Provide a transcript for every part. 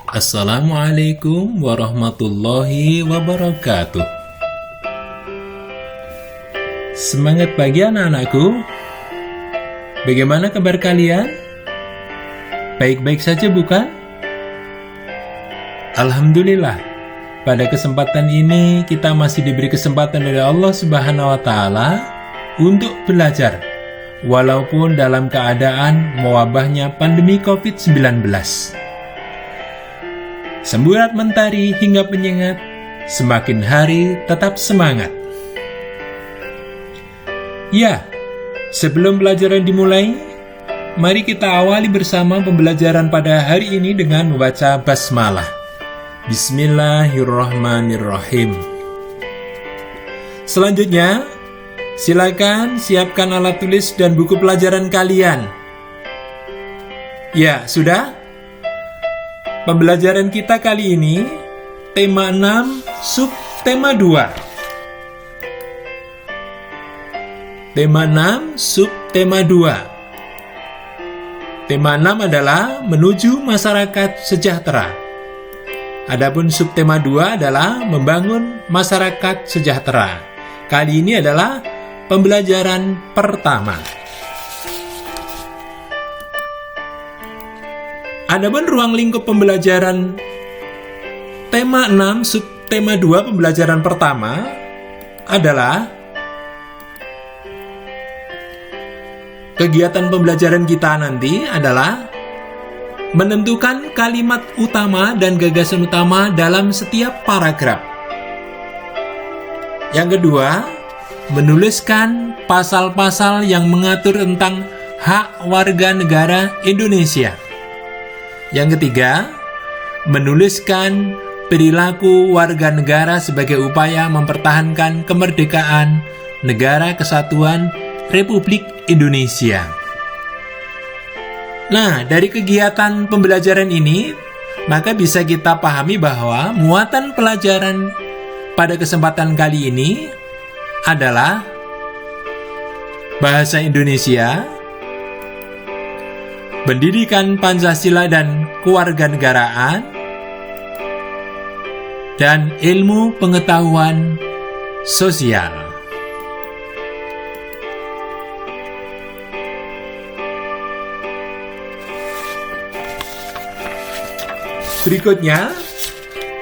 Assalamualaikum warahmatullahi wabarakatuh. Semangat pagi anak-anakku. Bagaimana kabar kalian? Baik-baik saja bukan? Alhamdulillah. Pada kesempatan ini kita masih diberi kesempatan dari Allah Subhanahu wa taala untuk belajar walaupun dalam keadaan mewabahnya pandemi COVID-19. Semburat mentari hingga penyengat, semakin hari tetap semangat. Ya, sebelum pelajaran dimulai, mari kita awali bersama pembelajaran pada hari ini dengan membaca basmalah. Bismillahirrahmanirrahim. Selanjutnya, silakan siapkan alat tulis dan buku pelajaran kalian. Ya, sudah? Pembelajaran kita kali ini, tema 6, subtema 2. Tema 6, subtema 2. Tema 6 adalah menuju masyarakat sejahtera. Adapun subtema 2 adalah membangun masyarakat sejahtera. Kali ini adalah pembelajaran pertama. Adapun ruang lingkup pembelajaran tema 6 subtema 2 pembelajaran pertama adalah kegiatan pembelajaran kita nanti adalah menentukan kalimat utama dan gagasan utama dalam setiap paragraf. Yang kedua, menuliskan pasal-pasal yang mengatur tentang hak warga negara Indonesia. Yang ketiga, menuliskan perilaku warga negara sebagai upaya mempertahankan kemerdekaan Negara Kesatuan Republik Indonesia. Nah, dari kegiatan pembelajaran ini, maka bisa kita pahami bahwa muatan pelajaran pada kesempatan kali ini adalah bahasa Indonesia, pendidikan Pancasila dan kewarganegaraan, dan ilmu pengetahuan sosial. Berikutnya,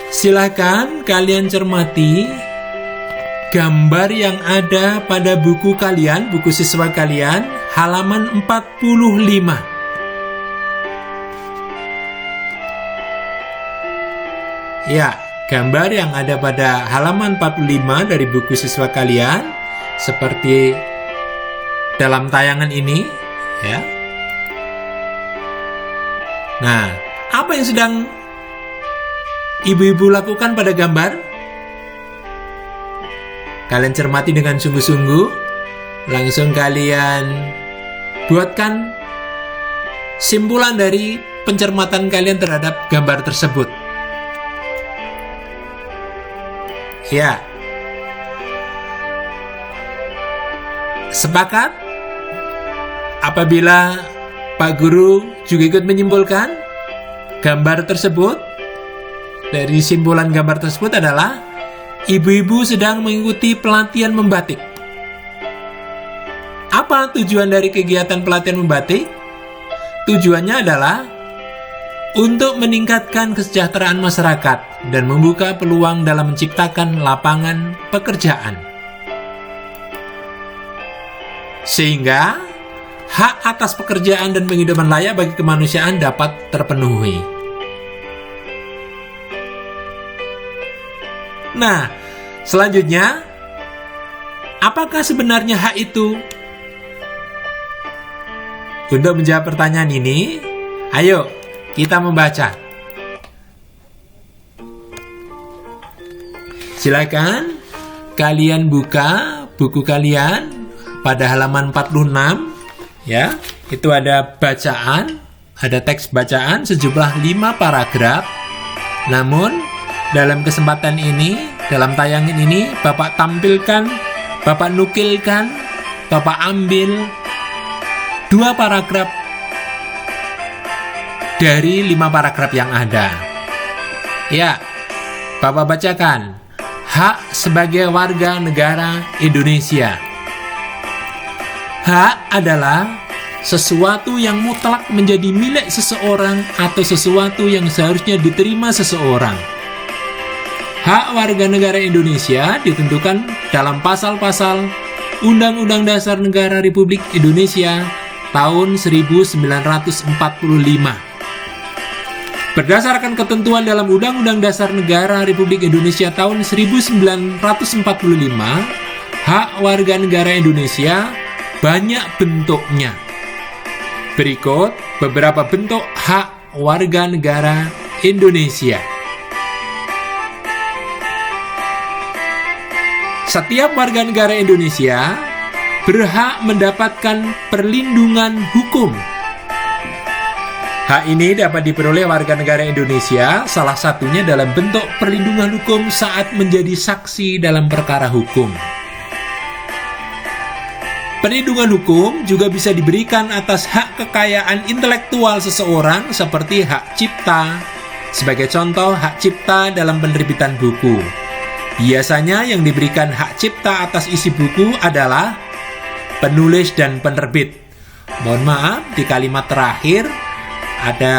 silakan kalian cermati gambar yang ada pada buku kalian, buku siswa kalian, halaman 45. Ya, gambar yang ada pada halaman 45 dari buku siswa kalian seperti dalam tayangan ini, ya. Nah, apa yang sedang ibu-ibu lakukan pada gambar? Kalian cermati dengan sungguh-sungguh, langsung kalian buatkan simpulan dari pencermatan kalian terhadap gambar tersebut. Ya, sepakat? Apabila Pak Guru juga ikut menyimpulkan gambar tersebut, dari simpulan gambar tersebut adalah ibu-ibu sedang mengikuti pelatihan membatik. Apa tujuan dari kegiatan pelatihan membatik? Tujuannya adalah untuk meningkatkan kesejahteraan masyarakat dan membuka peluang dalam menciptakan lapangan pekerjaan. Sehingga hak atas pekerjaan dan penghidupan layak bagi kemanusiaan dapat terpenuhi. Nah, selanjutnya, apakah sebenarnya hak itu? Untuk menjawab pertanyaan ini, ayo kita membaca. Silakan kalian buka buku kalian pada halaman 46, ya. Itu ada bacaan, ada teks bacaan sejumlah 5 paragraf. Namun dalam kesempatan ini, dalam tayangan ini, Bapak tampilkan, Bapak nukilkan, Bapak ambil 2 paragraf dari 5 paragraf yang ada. Ya, Bapak bacakan. Hak sebagai warga negara Indonesia. Hak adalah sesuatu yang mutlak menjadi milik seseorang atau sesuatu yang seharusnya diterima seseorang. Hak warga negara Indonesia ditentukan dalam pasal-pasal Undang-Undang Dasar Negara Republik Indonesia tahun 1945. Berdasarkan ketentuan dalam Undang-Undang Dasar Negara Republik Indonesia tahun 1945, hak warga negara Indonesia banyak bentuknya. Berikut beberapa bentuk hak warga negara Indonesia. Setiap warga negara Indonesia berhak mendapatkan perlindungan hukum. Hak ini dapat diperoleh warga negara Indonesia, salah satunya dalam bentuk perlindungan hukum saat menjadi saksi dalam perkara hukum. Perlindungan hukum juga bisa diberikan atas hak kekayaan intelektual seseorang seperti hak cipta. Sebagai contoh, hak cipta dalam penerbitan buku. Biasanya yang diberikan hak cipta atas isi buku adalah penulis dan penerbit. Mohon maaf, di kalimat terakhir ada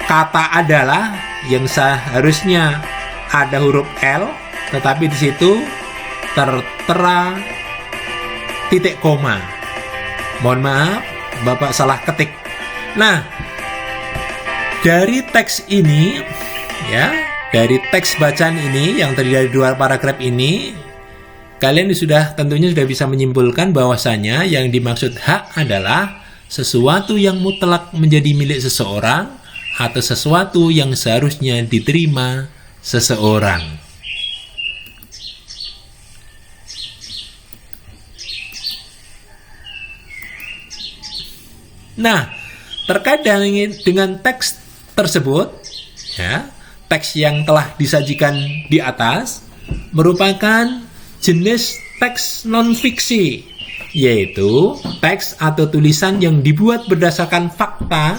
kata adalah yang seharusnya ada huruf L, tetapi di situ tertera titik koma. Mohon maaf, Bapak salah ketik. Nah, dari teks ini, ya, dari teks bacaan ini yang terdiri dari 2 paragraf ini, kalian tentunya sudah bisa menyimpulkan bahwasanya yang dimaksud hak adalah sesuatu yang mutlak menjadi milik seseorang atau sesuatu yang seharusnya diterima seseorang. Nah, terkait dengan teks tersebut, ya, teks yang telah disajikan di atas merupakan jenis teks non-fiksi, yaitu teks atau tulisan yang dibuat berdasarkan fakta,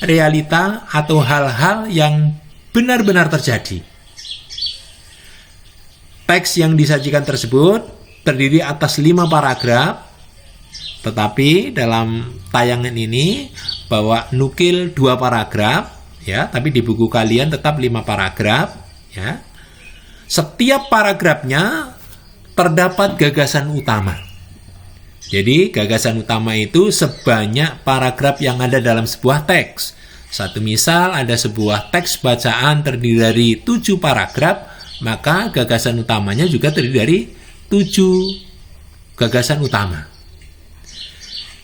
realita, atau hal-hal yang benar-benar terjadi. Teks yang disajikan tersebut terdiri atas 5 paragraf, tetapi dalam tayangan ini bawa nukil 2 paragraf, ya, tapi di buku kalian tetap 5 paragraf, ya. Setiap paragrafnya terdapat gagasan utama. Jadi gagasan utama itu sebanyak paragraf yang ada dalam sebuah teks. Satu misal ada sebuah teks bacaan terdiri dari 7 paragraf, maka gagasan utamanya juga terdiri dari 7 gagasan utama.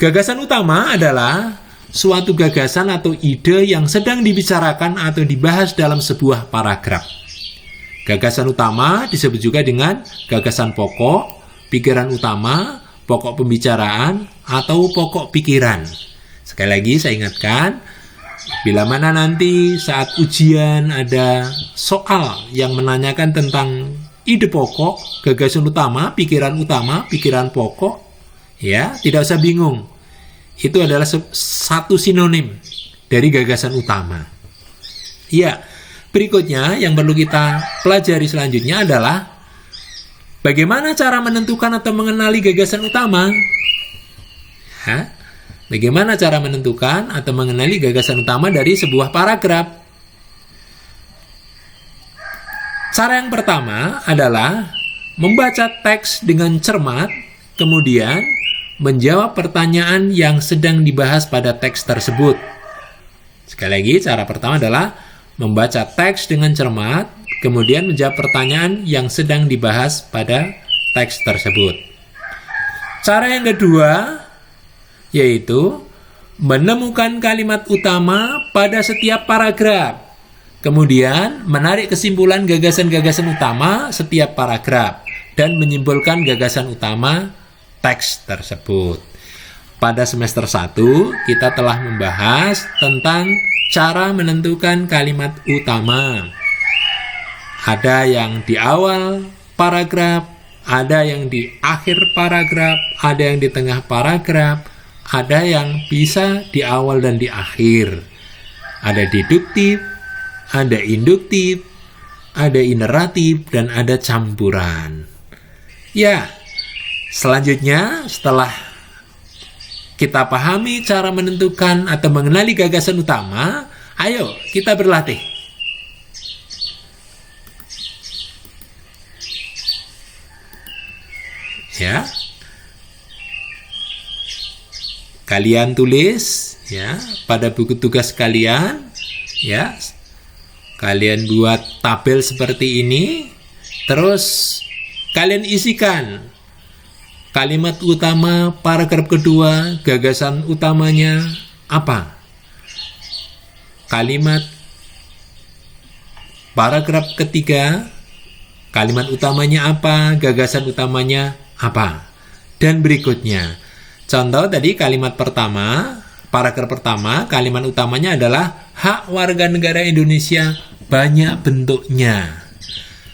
Gagasan utama adalah suatu gagasan atau ide yang sedang dibicarakan atau dibahas dalam sebuah paragraf. Gagasan utama disebut juga dengan gagasan pokok, pikiran utama, pokok pembicaraan, atau pokok pikiran. Sekali lagi saya ingatkan, bila mana nanti saat ujian ada soal yang menanyakan tentang ide pokok, gagasan utama, pikiran pokok, ya, tidak usah bingung. Itu adalah satu sinonim dari gagasan utama. Ya, berikutnya yang perlu kita pelajari selanjutnya adalah bagaimana cara menentukan atau mengenali gagasan utama? Bagaimana cara menentukan atau mengenali gagasan utama dari sebuah paragraf? Cara yang pertama adalah membaca teks dengan cermat, kemudian menjawab pertanyaan yang sedang dibahas pada teks tersebut. Sekali lagi, cara pertama adalah membaca teks dengan cermat, kemudian menjawab pertanyaan yang sedang dibahas pada teks tersebut. Cara yang kedua yaitu menemukan kalimat utama pada setiap paragraf, kemudian menarik kesimpulan gagasan-gagasan utama setiap paragraf dan menyimpulkan gagasan utama teks tersebut. Pada semester 1 kita telah membahas tentang cara menentukan kalimat utama. Ada yang di awal paragraf, ada yang di akhir paragraf, ada yang di tengah paragraf, ada yang bisa di awal dan di akhir. Ada deduktif, ada induktif, ada ineratif, dan ada campuran. Ya, selanjutnya setelah kita pahami cara menentukan atau mengenali gagasan utama, ayo kita berlatih. Ya, kalian tulis ya pada buku tugas kalian, ya. Kalian buat tabel seperti ini, terus kalian isikan kalimat utama paragraf kedua, gagasan utamanya apa? Kalimat paragraf ketiga, kalimat utamanya apa? Gagasan utamanya apa? Dan berikutnya. Contoh tadi kalimat pertama, paragraf pertama, kalimat utamanya adalah hak warga negara Indonesia banyak bentuknya.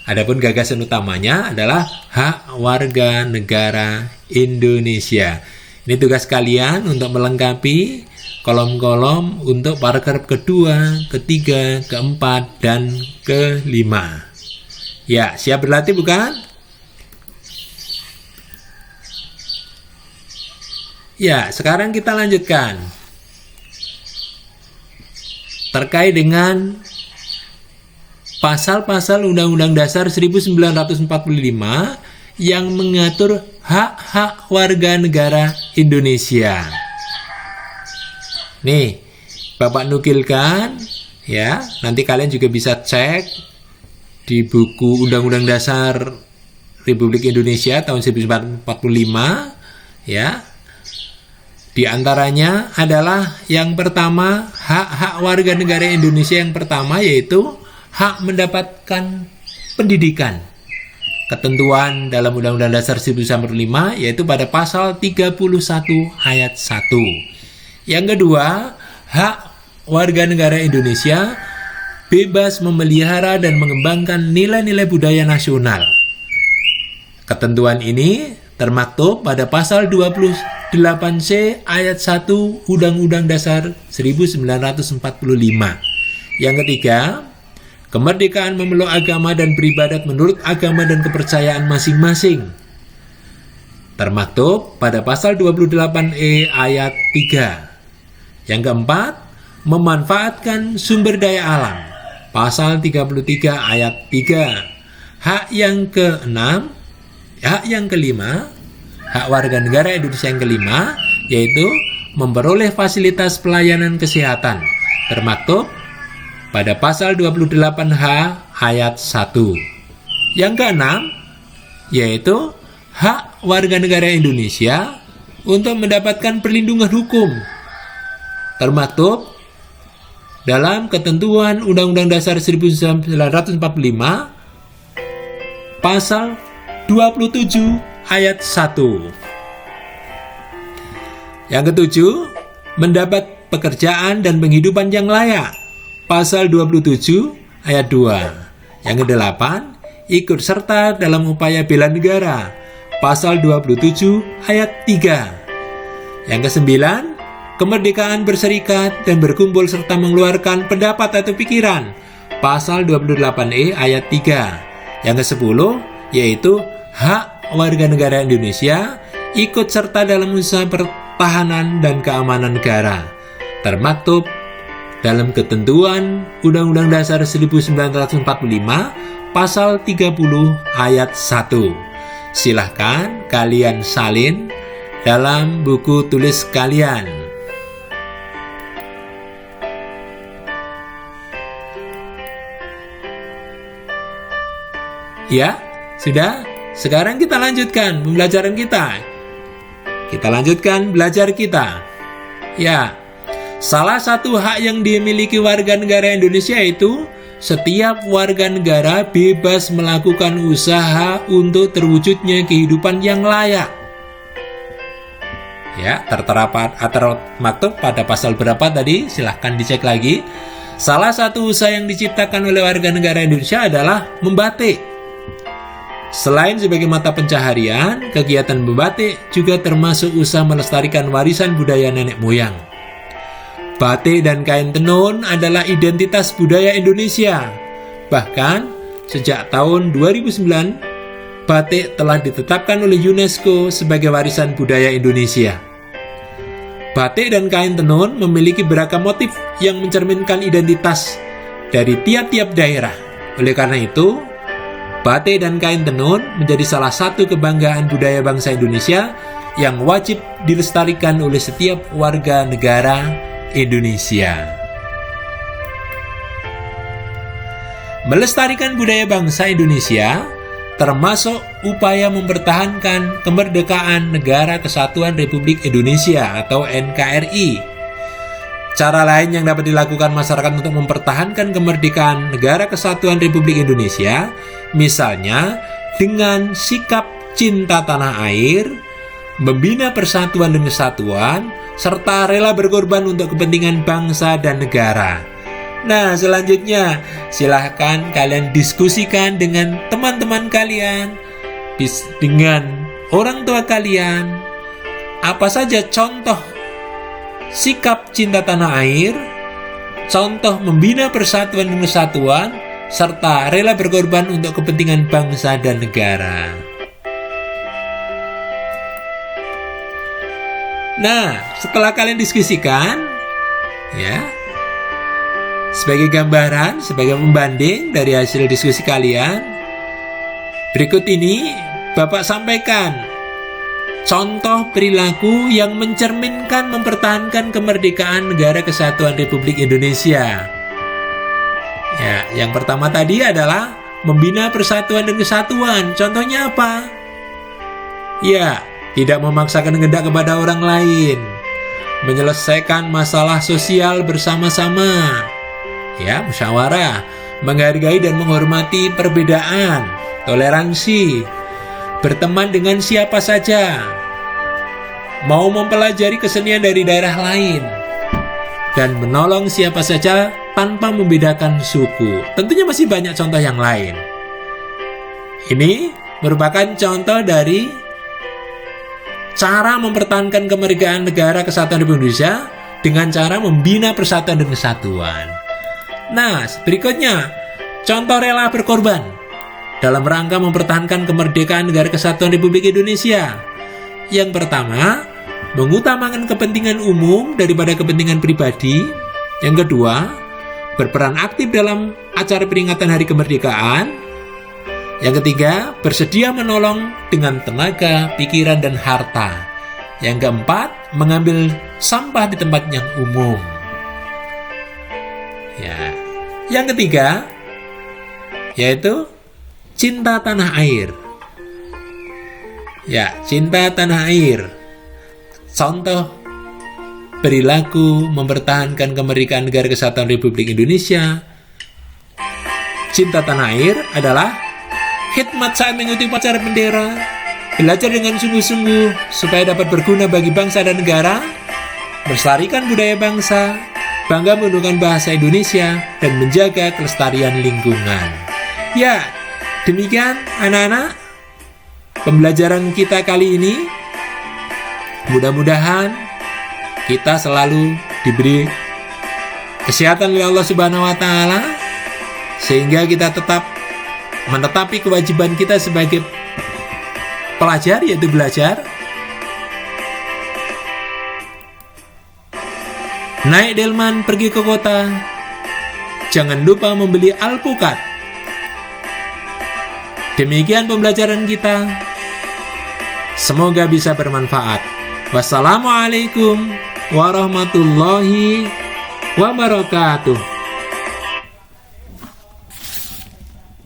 Adapun gagasan utamanya adalah hak warga negara Indonesia. Ini tugas kalian untuk melengkapi kolom-kolom untuk paragraf kedua, ketiga, keempat, dan kelima. Ya, siap berlatih bukan? Ya, sekarang kita lanjutkan. Terkait dengan pasal-pasal Undang-Undang Dasar 1945 yang mengatur hak-hak warga negara Indonesia. Nih, Bapak nukilkan, ya. Nanti kalian juga bisa cek di buku Undang-Undang Dasar Republik Indonesia tahun 1945, ya. Di antaranya adalah yang pertama, hak-hak warga negara Indonesia yang pertama yaitu hak mendapatkan pendidikan. Ketentuan dalam Undang-Undang Dasar 1945 yaitu pada pasal 31 ayat 1. Yang kedua, hak warga negara Indonesia bebas memelihara dan mengembangkan nilai-nilai budaya nasional. Ketentuan ini termaktub pada pasal 28C ayat 1 Undang-Undang Dasar 1945. Yang ketiga, kemerdekaan memeluk agama dan beribadat menurut agama dan kepercayaan masing-masing. Termaktub pada pasal 28E ayat 3. Yang keempat, memanfaatkan sumber daya alam. Pasal 33 ayat 3. Hak yang keenam, hak yang kelima, hak warga negara Indonesia yang kelima, yaitu memperoleh fasilitas pelayanan kesehatan. Termaktub pada pasal 28H ayat 1. Yang keenam, yaitu hak warga negara Indonesia untuk mendapatkan perlindungan hukum. Termaktub dalam ketentuan Undang-Undang Dasar 1945 pasal 27 ayat 1. Yang ketujuh, mendapat pekerjaan dan penghidupan yang layak. Pasal 27 ayat 2. Yang kedelapan, ikut serta dalam upaya bela negara. Pasal 27 ayat 3. Yang kesembilan, kemerdekaan berserikat dan berkumpul serta mengeluarkan pendapat atau pikiran. Pasal 28E ayat 3. Yang ke-10 yaitu hak warga negara Indonesia ikut serta dalam usaha pertahanan dan keamanan negara. Termaktub dalam ketentuan Undang-Undang Dasar 1945 pasal 30 ayat 1. Silahkan kalian salin dalam buku tulis kalian. Ya, sudah? Sekarang kita lanjutkan pembelajaran kita. Kita lanjutkan belajar kita. Ya, salah satu hak yang dimiliki warga negara Indonesia itu setiap warga negara bebas melakukan usaha untuk terwujudnya kehidupan yang layak. Ya, tertera atau maktub pada pasal berapa tadi? Silahkan dicek lagi. Salah satu usaha yang diciptakan oleh warga negara Indonesia adalah membatik. Selain sebagai mata pencaharian, kegiatan membatik juga termasuk usaha melestarikan warisan budaya nenek moyang. Batik dan kain tenun adalah identitas budaya Indonesia. Bahkan, sejak tahun 2009, batik telah ditetapkan oleh UNESCO sebagai warisan budaya Indonesia. Batik dan kain tenun memiliki beragam motif yang mencerminkan identitas dari tiap-tiap daerah. Oleh karena itu, batik dan kain tenun menjadi salah satu kebanggaan budaya bangsa Indonesia yang wajib dilestarikan oleh setiap warga negara Indonesia. Melestarikan budaya bangsa Indonesia termasuk upaya mempertahankan kemerdekaan Negara Kesatuan Republik Indonesia atau NKRI. Cara lain yang dapat dilakukan masyarakat untuk mempertahankan kemerdekaan Negara Kesatuan Republik Indonesia, misalnya dengan sikap cinta tanah air, membina persatuan dan kesatuan, serta rela berkorban untuk kepentingan bangsa dan negara. Nah, selanjutnya silahkan kalian diskusikan dengan teman-teman kalian, dengan orang tua kalian, apa saja contoh sikap cinta tanah air, contoh membina persatuan dan kesatuan, serta rela berkorban untuk kepentingan bangsa dan negara. Nah, setelah kalian diskusikan, ya, sebagai gambaran, sebagai pembanding dari hasil diskusi kalian, berikut ini Bapak sampaikan contoh perilaku yang mencerminkan mempertahankan kemerdekaan Negara Kesatuan Republik Indonesia. Ya, yang pertama tadi adalah membina persatuan dan kesatuan. Contohnya apa? Ya, tidak memaksakan kehendak kepada orang lain, menyelesaikan masalah sosial bersama-sama, ya, musyawarah, menghargai dan menghormati perbedaan, toleransi, berteman dengan siapa saja, mau mempelajari kesenian dari daerah lain, dan menolong siapa saja tanpa membedakan suku. Tentunya masih banyak contoh yang lain. Ini merupakan contoh dari cara mempertahankan kemerdekaan Negara Kesatuan Republik Indonesia dengan cara membina persatuan dan kesatuan. Nah, berikutnya, contoh rela berkorban dalam rangka mempertahankan kemerdekaan Negara Kesatuan Republik Indonesia. Yang pertama, mengutamakan kepentingan umum daripada kepentingan pribadi. Yang kedua, berperan aktif dalam acara peringatan Hari Kemerdekaan. Yang ketiga, bersedia menolong dengan tenaga, pikiran, dan harta. Yang keempat, mengambil sampah di tempat yang umum. Ya. Yang ketiga, yaitu cinta tanah air. Ya, cinta tanah air. Contoh perilaku mempertahankan kemerdekaan Negara Kesatuan Republik Indonesia. Cinta tanah air adalah khidmat saat mengikuti upacara bendera, belajar dengan sungguh-sungguh supaya dapat berguna bagi bangsa dan negara, melestarikan budaya bangsa, bangga menggunakan bahasa Indonesia, dan menjaga kelestarian lingkungan. Ya, demikian anak-anak pembelajaran kita kali ini. Mudah-mudahan kita selalu diberi kesehatan oleh Allah Subhanahu wa Ta'ala, sehingga kita tetap menetapi kewajiban kita sebagai pelajar, yaitu belajar. Naik delman pergi ke kota, jangan lupa membeli alpukat. Demikian pembelajaran kita. Semoga bisa bermanfaat. Wassalamualaikum warahmatullahi wabarakatuh.